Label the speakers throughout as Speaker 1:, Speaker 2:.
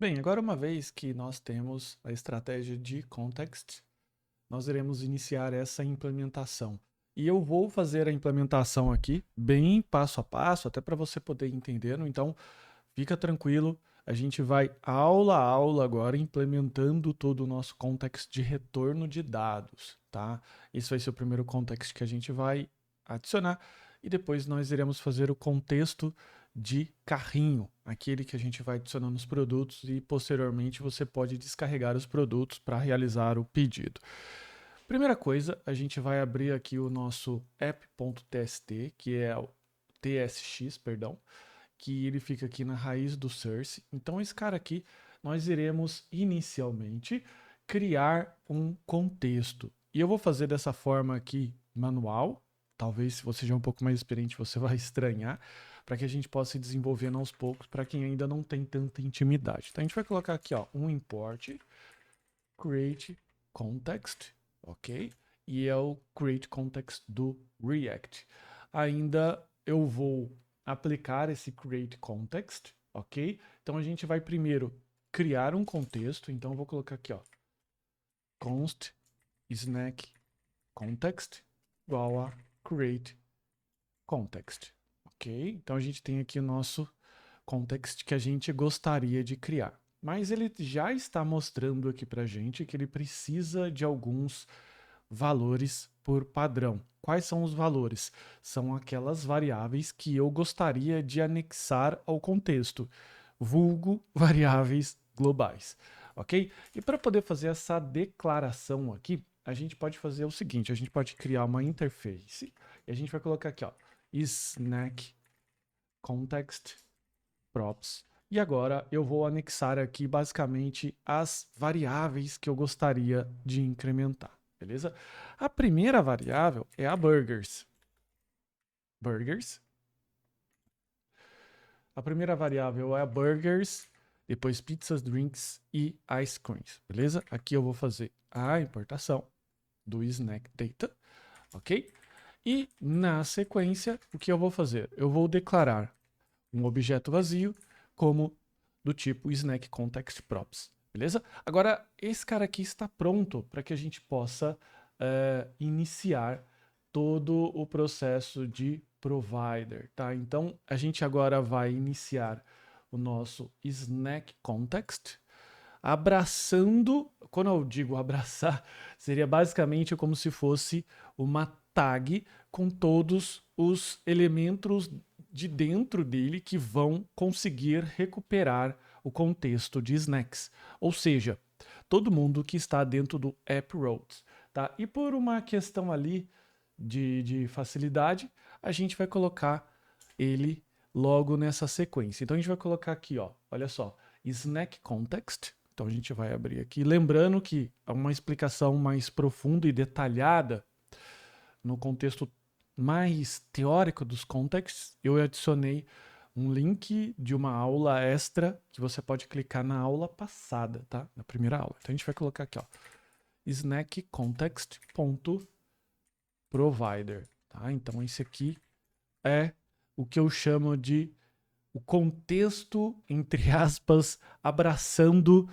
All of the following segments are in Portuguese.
Speaker 1: Bem, agora uma vez que nós temos a estratégia de context, nós iremos iniciar essa implementação. E eu vou fazer a implementação aqui bem passo a passo, até para você poder entender. Então, fica tranquilo, a gente vai aula a aula agora implementando todo o nosso context de retorno de dados, tá? Esse vai ser o primeiro context que a gente vai adicionar e depois nós iremos fazer o contexto de carrinho, aquele que a gente vai adicionando os produtos e posteriormente você pode descarregar os produtos para realizar o pedido. Primeira coisa, a gente vai abrir aqui o nosso app.txt, que é o TSX, perdão, que ele fica aqui na raiz do source. Então esse cara aqui, nós iremos inicialmente criar um contexto. E eu vou fazer dessa forma aqui manual. Talvez se você já é um pouco mais experiente, você vai estranhar, para que a gente possa ir desenvolvendo aos poucos, para quem ainda não tem tanta intimidade. Então a gente vai colocar aqui, ó, um import create context, ok? E é o create context do React. Ainda eu vou aplicar esse create context, ok? Então a gente vai primeiro criar um contexto. Então eu vou colocar aqui, ó, const snack context igual a create context, ok? Então a gente tem aqui o nosso context que a gente gostaria de criar. Mas ele já está mostrando aqui para a gente que ele precisa de alguns valores por padrão. Quais são os valores? São aquelas variáveis que eu gostaria de anexar ao contexto, vulgo variáveis globais, ok? E para poder fazer essa declaração aqui, a gente pode fazer o seguinte, a gente pode criar uma interface e a gente vai colocar aqui, ó, snack context props. E agora eu vou anexar aqui basicamente as variáveis que eu gostaria de incrementar, beleza? A primeira variável é a burgers. Burgers. A primeira variável é a burgers, depois pizzas, drinks e ice creams, beleza? Aqui eu vou fazer a importação do snack data, ok? E na sequência, o que eu vou fazer? Eu vou declarar um objeto vazio como do tipo snack context props, beleza? Agora, esse cara aqui está pronto para que a gente possa iniciar todo o processo de provider, tá? Então, a gente agora vai iniciar o nosso snack context, abraçando, quando eu digo abraçar, seria basicamente como se fosse uma tag com todos os elementos de dentro dele que vão conseguir recuperar o contexto de snacks. Ou seja, todo mundo que está dentro do app routes, tá? E por uma questão ali de facilidade, a gente vai colocar ele logo nessa sequência. Então a gente vai colocar aqui, ó, olha só, snack context. Então a gente vai abrir aqui, lembrando que uma explicação mais profunda e detalhada no contexto mais teórico dos contexts, eu adicionei um link de uma aula extra que você pode clicar na aula passada, tá? Na primeira aula. Então a gente vai colocar aqui, ó, snackcontext.provider, tá? Então esse aqui é o que eu chamo de o contexto, entre aspas, abraçando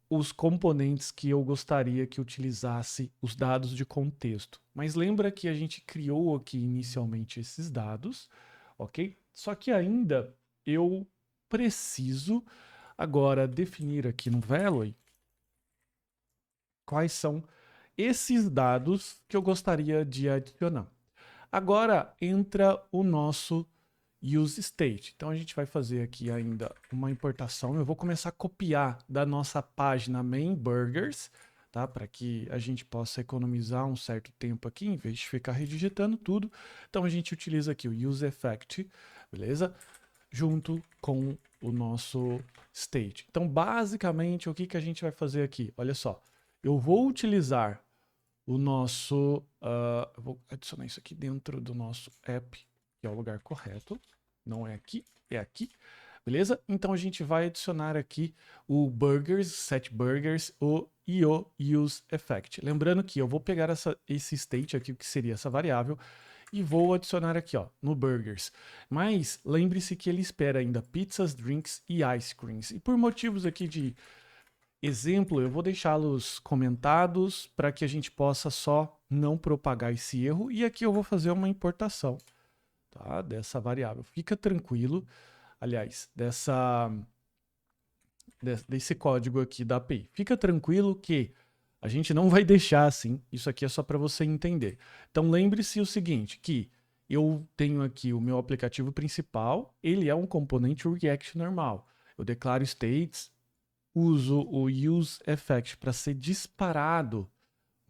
Speaker 1: os componentes que eu gostaria que utilizasse os dados de contexto. Mas lembra que a gente criou aqui inicialmente esses dados, ok? Só que ainda eu preciso agora definir aqui no Value quais são esses dados que eu gostaria de adicionar. Agora entra o nosso use state. Então a gente vai fazer aqui ainda uma importação. Eu vou começar a copiar da nossa página main burgers, tá? Para que a gente possa economizar um certo tempo aqui, em vez de ficar redigitando tudo. Então a gente utiliza aqui o use effect, beleza? Junto com o nosso state. Então basicamente o que que a gente vai fazer aqui? Olha só, eu vou utilizar o nosso, eu vou adicionar isso aqui dentro do nosso app, que é o lugar correto. Não é aqui, é aqui. Beleza? Então a gente vai adicionar aqui o burgers, set burgers, e o use effect. Lembrando que eu vou pegar esse state aqui, o que seria essa variável, e vou adicionar aqui, ó, no burgers. Mas lembre-se que ele espera ainda pizzas, drinks e ice creams. E por motivos aqui de exemplo, eu vou deixá-los comentados para que a gente possa só não propagar esse erro. E aqui eu vou fazer uma importação, tá, dessa variável. Fica tranquilo, aliás, desse código aqui da API. Fica tranquilo que a gente não vai deixar assim. Isso aqui é só para você entender. Então lembre-se o seguinte, que eu tenho aqui o meu aplicativo principal, ele é um componente React normal. Eu declaro states, uso o useEffect para ser disparado,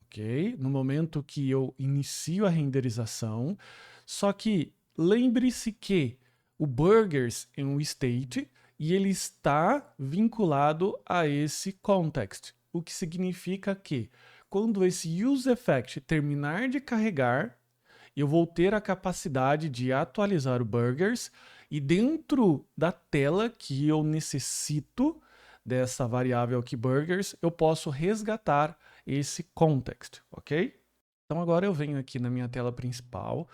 Speaker 1: ok? No momento que eu inicio a renderização. Só que lembre-se que o burgers é um state e ele está vinculado a esse context, o que significa que quando esse useEffect terminar de carregar, eu vou ter a capacidade de atualizar o burgers e dentro da tela que eu necessito dessa variável aqui burgers, eu posso resgatar esse context, ok? Então agora eu venho aqui na minha tela principal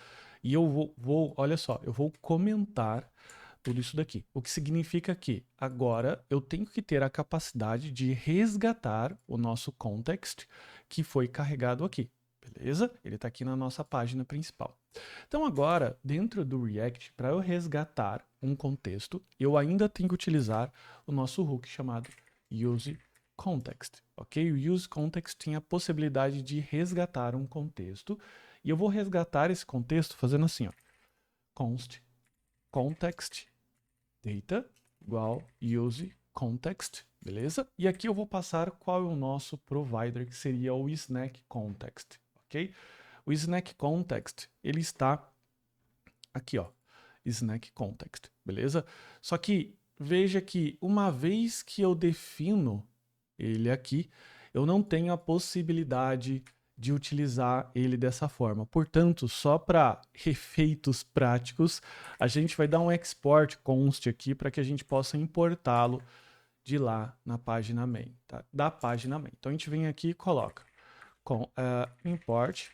Speaker 1: e eu olha só, eu vou comentar tudo isso daqui. O que significa que agora eu tenho que ter a capacidade de resgatar o nosso context que foi carregado aqui, beleza? Ele está aqui na nossa página principal. Então agora, dentro do React, para eu resgatar um contexto, eu ainda tenho que utilizar o nosso hook chamado useContext, ok? O useContext tem a possibilidade de resgatar um contexto e eu vou resgatar esse contexto fazendo assim, ó, const context data igual useContext, beleza? E aqui eu vou passar qual é o nosso provider, que seria o Snack Context, ok? O Snack Context, ele está aqui, ó, Snack Context, beleza? Só que veja que uma vez que eu defino ele aqui, eu não tenho a possibilidade de utilizar ele dessa forma. Portanto, só para efeitos práticos, a gente vai dar um export const aqui para que a gente possa importá-lo de lá na página main, tá? Da página main. Então a gente vem aqui e coloca import,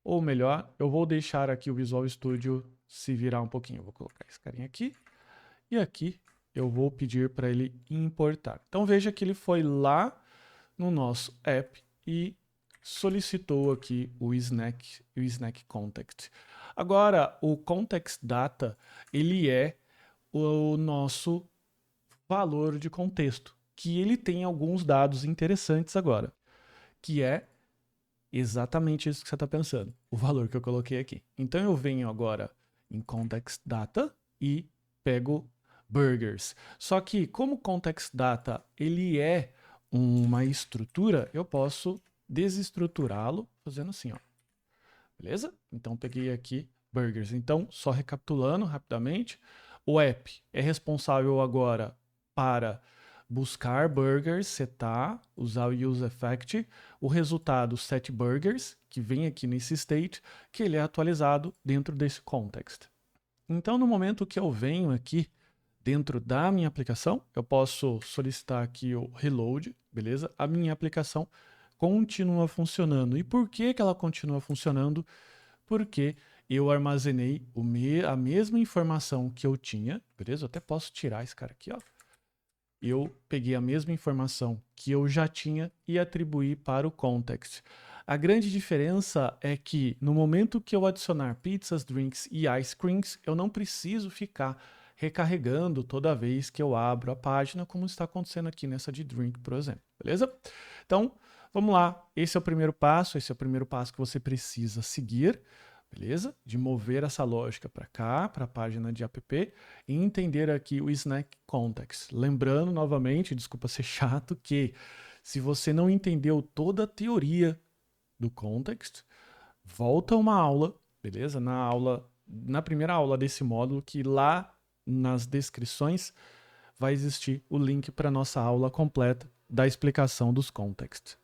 Speaker 1: ou melhor, eu vou deixar aqui o Visual Studio se virar um pouquinho. Eu vou colocar esse carinha aqui e aqui eu vou pedir para ele importar. Então veja que ele foi lá no nosso app e solicitou aqui o Snack Context. Agora, o Context Data, ele é o nosso valor de contexto, que ele tem alguns dados interessantes agora, que é exatamente isso que você está pensando, o valor que eu coloquei aqui. Então eu venho agora em Context Data e pego burgers. Só que como Context Data ele é uma estrutura, eu posso desestruturá-lo fazendo assim, ó. Beleza? Então peguei aqui burgers. Então, só recapitulando rapidamente, o app é responsável agora para buscar burgers, setar, usar o useEffect, o resultado set burgers, que vem aqui nesse state, que ele é atualizado dentro desse context. Então, no momento que eu venho aqui dentro da minha aplicação, eu posso solicitar aqui o reload, beleza? A minha aplicação continua funcionando. E por que ela continua funcionando? Porque eu armazenei a mesma informação que eu tinha, beleza? Eu até posso tirar esse cara aqui, ó. Eu peguei a mesma informação que eu já tinha e atribuí para o context. A grande diferença é que no momento que eu adicionar pizzas, drinks e ice creams, eu não preciso ficar recarregando toda vez que eu abro a página, como está acontecendo aqui nessa de drink, por exemplo, beleza? Então, vamos lá. Esse é o primeiro passo que você precisa seguir, beleza? De mover essa lógica para cá, para a página de app, e entender aqui o Snack Context. Lembrando novamente, desculpa ser chato, que se você não entendeu toda a teoria do context, volta uma aula, beleza? Na primeira aula desse módulo, que lá nas descrições vai existir o link para nossa aula completa da explicação dos contexts.